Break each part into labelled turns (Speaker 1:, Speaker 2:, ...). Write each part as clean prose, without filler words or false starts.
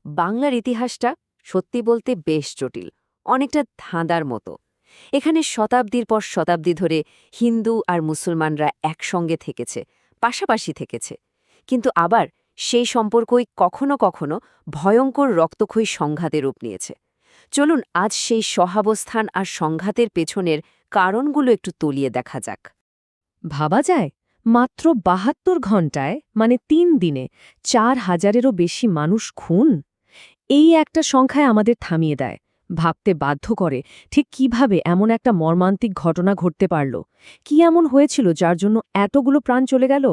Speaker 1: বাংলার ইতিহাসটা সত্যি বলতে বেশ জটিল, অনেকটা ধাঁধার মতো। এখানে শতাব্দীর পর শতাব্দী ধরে হিন্দু আর মুসলমানরা একসঙ্গে থেকেছে, পাশাপাশি থেকেছে। কিন্তু আবার সেই সম্পর্কই কখনো কখনো ভয়ঙ্কর রক্তক্ষয়ী সংঘাতে রূপ নিয়েছে। চলুন আজ সেই সহাবস্থান আর সংঘাতের পেছনের কারণগুলো একটু তলিয়ে দেখা যাক।
Speaker 2: ভাবা যায় মাত্র ৭২ ঘণ্টায় মানে ৩ দিনে ৪,০০০-এরও বেশি মানুষ খুন। এই একটা সংখ্যায় আমাদের থামিয়ে দেয়, ভাবতে বাধ্য করে ঠিক কিভাবে এমন একটা মর্মান্তিক ঘটনা ঘটতে পারল। কি এমন হয়েছিল যার জন্য এতগুলো প্রাণ চলে গেল?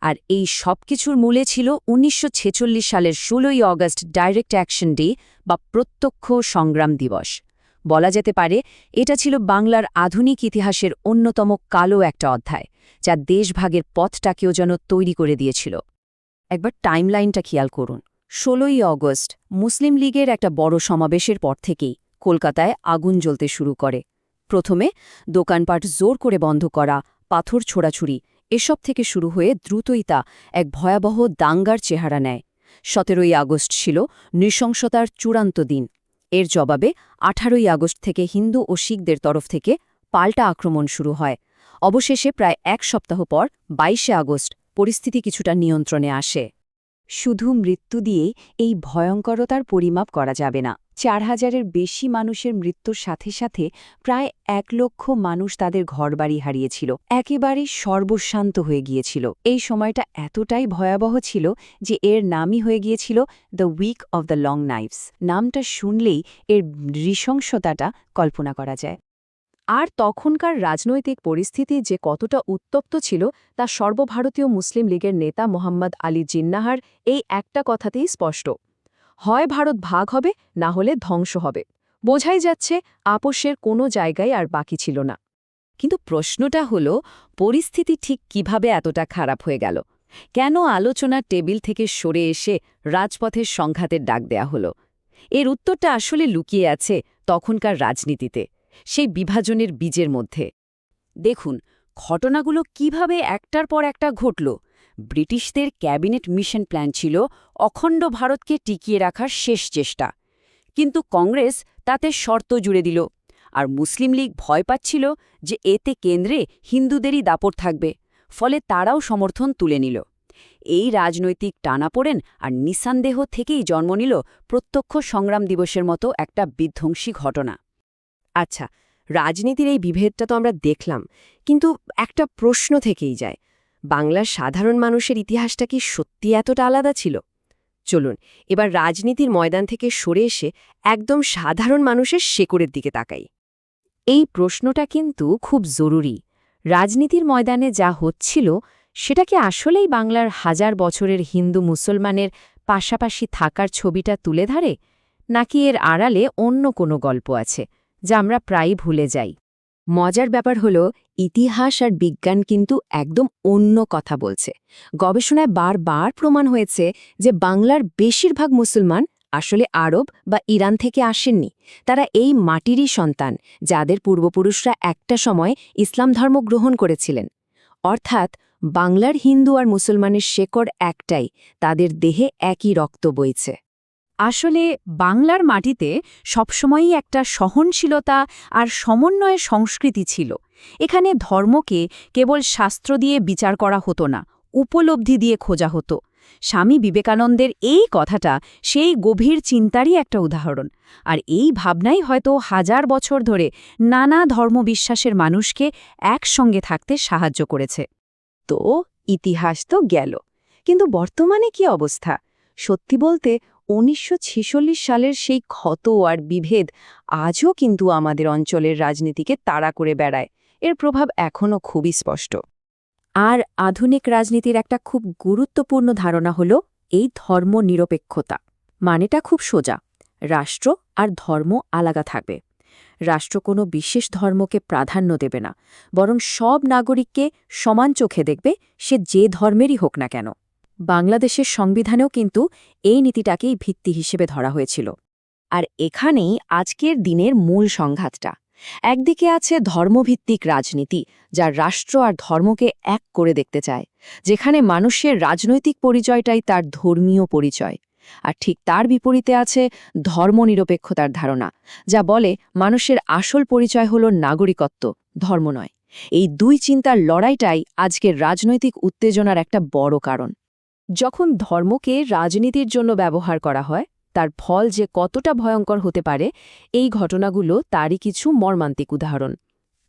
Speaker 1: আর এই সবকিছুর মূলে ছিল ১৯৪৬ সালের ১৬ই অগস্ট ডাইরেক্ট অ্যাকশন ডে বা প্রত্যক্ষ সংগ্রাম দিবস। বলা যেতে পারে এটা ছিল বাংলার আধুনিক ইতিহাসের অন্যতম কালো একটা অধ্যায়, যা দেশভাগের পথটাকেও যেন তৈরি করে দিয়েছিল। একবার টাইমলাইনটা খেয়াল করুন। ১৬ই অগস্ট মুসলিম লীগের একটা বড় সমাবেশের পর থেকেই কলকাতায় আগুন জ্বলতে শুরু করে। প্রথমে দোকানপাট জোর করে বন্ধ করা, পাথর ছোড়াছুড়ি এসব থেকে শুরু হয়ে দ্রুতই তা এক ভয়াবহ দাঙ্গার চেহারা নেয়। ১৭ই আগস্ট ছিল নৃশংসতার চূড়ান্ত দিন। এর জবাবে ১৮ই আগস্ট থেকে হিন্দু ও শিখদের তরফ থেকে পাল্টা আক্রমণ শুরু হয়। অবশেষে প্রায় এক সপ্তাহ পর ২২শে আগস্ট পরিস্থিতি কিছুটা নিয়ন্ত্রণে আসে। শুধু মৃত্যু দিয়েই এই ভয়ঙ্করতার পরিমাপ করা যাবে না। ৪,০০০-এর বেশি মানুষের মৃত্যুর সাথে সাথে প্রায় ১,০০,০০০ মানুষ তাদের ঘরবাড়ি হারিয়েছিল, একেবারে সর্বশান্ত হয়ে গিয়েছিল। এই সময়টা এতটাই ভয়াবহ ছিল যে এর নামই হয়ে গিয়েছিল the week of the long knives. নামটা শুনলেই এর নৃশংসতাটা কল্পনা করা যায়।
Speaker 2: আর তখনকার রাজনৈতিক পরিস্থিতি যে কতটা উত্তপ্ত ছিল তা সর্বভারতীয় মুসলিম লীগের নেতা মোহাম্মদ আলী জিন্নাহার এই একটা কথাতেই স্পষ্ট। হয় ভারত ভাগ হবে, না হলে ধ্বংস হবে। বোঝাই যাচ্ছে আপোষের কোনো জায়গায় আর বাকি ছিল না।
Speaker 1: কিন্তু প্রশ্নটা হলো, পরিস্থিতি ঠিক কিভাবে এতটা খারাপ হয়ে গেল? কেন আলোচনার টেবিল থেকে সরে এসে রাজপথের সংঘাতের ডাক দেয়া হলো? এর উত্তরটা আসলে লুকিয়ে আছে তখনকার রাজনীতিতে, সেই বিভাজনের বীজের মধ্যে। দেখুন, ঘটনাগুলো কিভাবে একটার পর একটা ঘটল। ব্রিটিশদের ক্যাবিনেট মিশন প্ল্যান ছিল অখণ্ড ভারতকে টিকিয়ে রাখার শেষ চেষ্টা, কিন্তু কংগ্রেস তাতে শর্ত জুড়ে দিল। আর মুসলিম লীগ ভয় পাচ্ছিল যে এতে কেন্দ্রে হিন্দুদেরই দাপট থাকবে, ফলে তারাও সমর্থন তুলে নিল। এই রাজনৈতিক টানাপোড়েন আর নিঃসন্দেহ থেকেই জন্ম নিল প্রত্যক্ষ সংগ্রাম দিবসের মতো একটা বিধ্বংসী ঘটনা।
Speaker 2: আচ্ছা, রাজনীতির এই বিভেদটা তো আমরা দেখলাম, কিন্তু একটা প্রশ্ন থেকেই যায়, বাংলার সাধারণ মানুষের ইতিহাসটা কি সত্যি এতটা আলাদা ছিল? চলুন এবার রাজনীতির ময়দান থেকে সরে এসে একদম সাধারণ মানুষের শেকড়ের দিকে তাকাই। এই প্রশ্নটা কিন্তু খুব জরুরি। রাজনীতির ময়দানে যা হচ্ছিল সেটা কি আসলেই বাংলার হাজার বছরের হিন্দু মুসলমানের পাশাপাশি থাকার ছবিটা তুলে ধরে, নাকি এর আড়ালে অন্য কোনো গল্প আছে যা আমরা প্রায়ই ভুলে যাই? মজার ব্যাপার হলো, ইতিহাস আর বিজ্ঞান কিন্তু একদম অন্য কথা বলছে। গবেষণায় বারবার প্রমাণ হয়েছে যে বাংলার বেশিরভাগ মুসলমান আসলে আরব বা ইরান থেকে আসেননি। তারা এই মাটিরই সন্তান, যাদের পূর্বপুরুষরা একটা সময় ইসলাম ধর্ম গ্রহণ করেছিলেন। অর্থাৎ বাংলার হিন্দু আর মুসলমানের শেকড় একটাই, তাদের দেহে একই রক্ত বইছে।
Speaker 1: আসলে বাংলার মাটিতে সবসময়ই একটা সহনশীলতা আর সমন্বয়ের সংস্কৃতি ছিল। এখানে ধর্মকে কেবল শাস্ত্র দিয়ে বিচার করা হতো না, উপলব্ধি দিয়ে খোঁজা হতো। স্বামী বিবেকানন্দের এই কথাটা সেই গভীর চিন্তারই একটা উদাহরণ। আর এই ভাবনাই হয়তো হাজার বছর ধরে নানা ধর্মবিশ্বাসের মানুষকে একসঙ্গে থাকতে সাহায্য করেছে।
Speaker 2: তো ইতিহাস তো গেল, কিন্তু বর্তমানে কি অবস্থা? সত্যি বলতে ১৯৪৬ সালের সেই ক্ষত আর বিভেদ আজও কিন্তু আমাদের অঞ্চলের রাজনীতিকে তাড়া করে বেড়ায়। এর প্রভাব এখনও খুবই স্পষ্ট। আর আধুনিক রাজনীতির একটা খুব গুরুত্বপূর্ণ ধারণা হল এই ধর্মনিরপেক্ষতা। মানেটা খুব সোজা, রাষ্ট্র আর ধর্ম আলাদা থাকবে। রাষ্ট্র কোনো বিশেষ ধর্মকে প্রাধান্য দেবে না, বরং সব নাগরিককে সমান চোখে দেখবে, সে যে ধর্মেরই হোক না কেন। বাংলাদেশের সংবিধানেও কিন্তু এই নীতিটাকেই ভিত্তি হিসেবে ধরা হয়েছিল। আর এখানেই আজকের দিনের মূল সংঘাতটা। একদিকে আছে ধর্মভিত্তিক রাজনীতি, যা রাষ্ট্র আর ধর্মকে এক করে দেখতে চায়, যেখানে মানুষের রাজনৈতিক পরিচয়টাই তার ধর্মীয় পরিচয়।
Speaker 1: আর ঠিক তার বিপরীতে আছে ধর্মনিরপেক্ষতার ধারণা, যা বলে মানুষের আসল পরিচয় হল নাগরিকত্ব, ধর্ম নয়। এই দুই চিন্তার লড়াইটাই আজকের রাজনৈতিক উত্তেজনার একটা বড় কারণ। যখন ধর্মকে রাজনীতির জন্য ব্যবহার করা হয়, তার ফল যে কতটা ভয়ঙ্কর হতে পারে, এই ঘটনাগুলো তারই কিছু মর্মান্তিক উদাহরণ।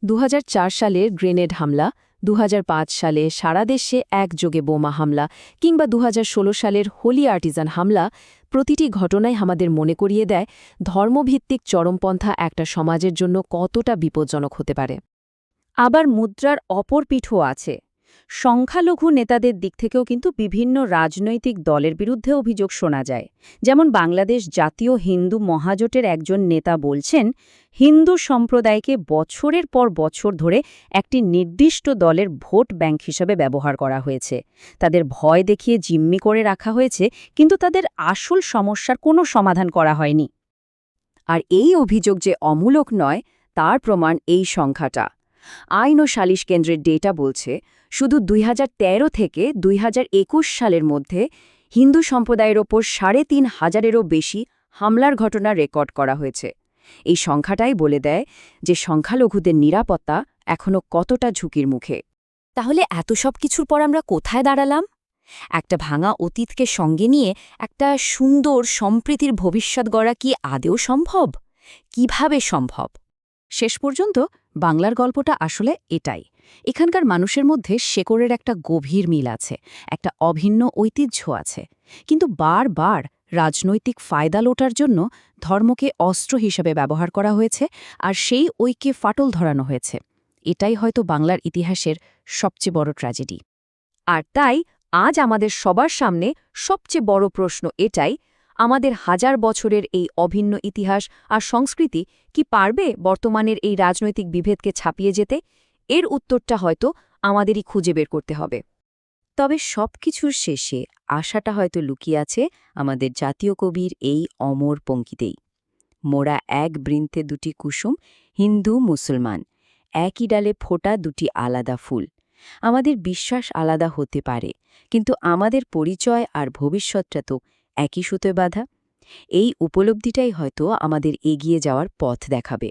Speaker 1: ২০০৪ সালের গ্রেনেড হামলা, ২০০৫ সালে সারা দেশে একযোগে বোমা হামলা, কিংবা ২০১৬ সালের হোলি আর্টিজান হামলা, প্রতিটি ঘটনাই আমাদের মনে করিয়ে দেয় ধর্মভিত্তিক চরমপন্থা একটা সমাজের জন্য কতটা বিপজ্জনক হতে পারে। আবার মুদ্রার অপর পিঠও আছে। সংখ্যালঘু নেতাদের দিক থেকেও কিন্তু বিভিন্ন রাজনৈতিক দলের বিরুদ্ধে অভিযোগ শোনা যায়। যেমন বাংলাদেশ জাতীয় হিন্দু মহাজোটের একজন নেতা বলছেন, হিন্দু সম্প্রদায়কে বছরের পর বছর ধরে একটি নির্দিষ্ট দলের ভোট ব্যাংক হিসেবে ব্যবহার করা হয়েছে। তাদের ভয় দেখিয়ে জিম্মি করে রাখা হয়েছে, কিন্তু তাদের আসল সমস্যার কোনো সমাধান করা হয়নি। আর এই অভিযোগ যে অমূলক নয়, তার প্রমাণ এই সংখ্যাটা। আইন ও সালিশ কেন্দ্রের ডেটা বলছে, শুধু ২০১৩ থেকে ২০২১ সালের মধ্যে হিন্দু সম্প্রদায়ের ওপর ৩,৫০০-এরও বেশি হামলার ঘটনা রেকর্ড করা হয়েছে। এই সংখ্যাটাই বলে দেয় যে সংখ্যালঘুদের নিরাপত্তা এখনও কতটা ঝুঁকির মুখে। তাহলে এত সব কিছুর পর আমরা কোথায় দাঁড়ালাম? একটা ভাঙা অতীতকে সঙ্গে নিয়ে একটা সুন্দর সম্প্রীতির ভবিষ্যৎ গড়া কি আদৌ সম্ভব? কিভাবে সম্ভব? শেষ পর্যন্ত বাংলার গল্পটা আসলে এটাই। এখানকার মানুষের মধ্যে শেকড়ের একটা গভীর মিল আছে, একটা অভিন্ন ঐতিহ্য আছে। কিন্তু বারবার রাজনৈতিক ফায়দা লোটার জন্য ধর্মকে অস্ত্র হিসেবে ব্যবহার করা হয়েছে, আর সেই ঐক্যে ফাটল ধরানো হয়েছে। এটাই হয়তো বাংলার ইতিহাসের সবচেয়ে বড় ট্র্যাজেডি। আর তাই আজ আমাদের সবার সামনে সবচেয়ে বড় প্রশ্ন এটাই, আমাদের হাজার বছরের এই অভিন্ন ইতিহাস আর সংস্কৃতি কি পারবে বর্তমানের এই রাজনৈতিক বিভেদকে ছাপিয়ে যেতে? এর উত্তরটা হয়তো আমাদেরই খুঁজে বের করতে হবে। তবে সবকিছুর শেষে আশাটা হয়তো লুকিয়ে আছে আমাদের জাতীয় কবির এই অমর পঙ্ক্তিতেই। মোরা এক বৃন্তে দুটি কুসুম, হিন্দু মুসলমান, একই ডালে ফোটা দুটি আলাদা ফুল। আমাদের বিশ্বাস আলাদা হতে পারে, কিন্তু আমাদের পরিচয় আর ভবিষ্যৎটা তো একই সুতোয় বাঁধা। এই উপলব্ধিটাই হয়তো আমাদের এগিয়ে যাওয়ার পথ দেখাবে।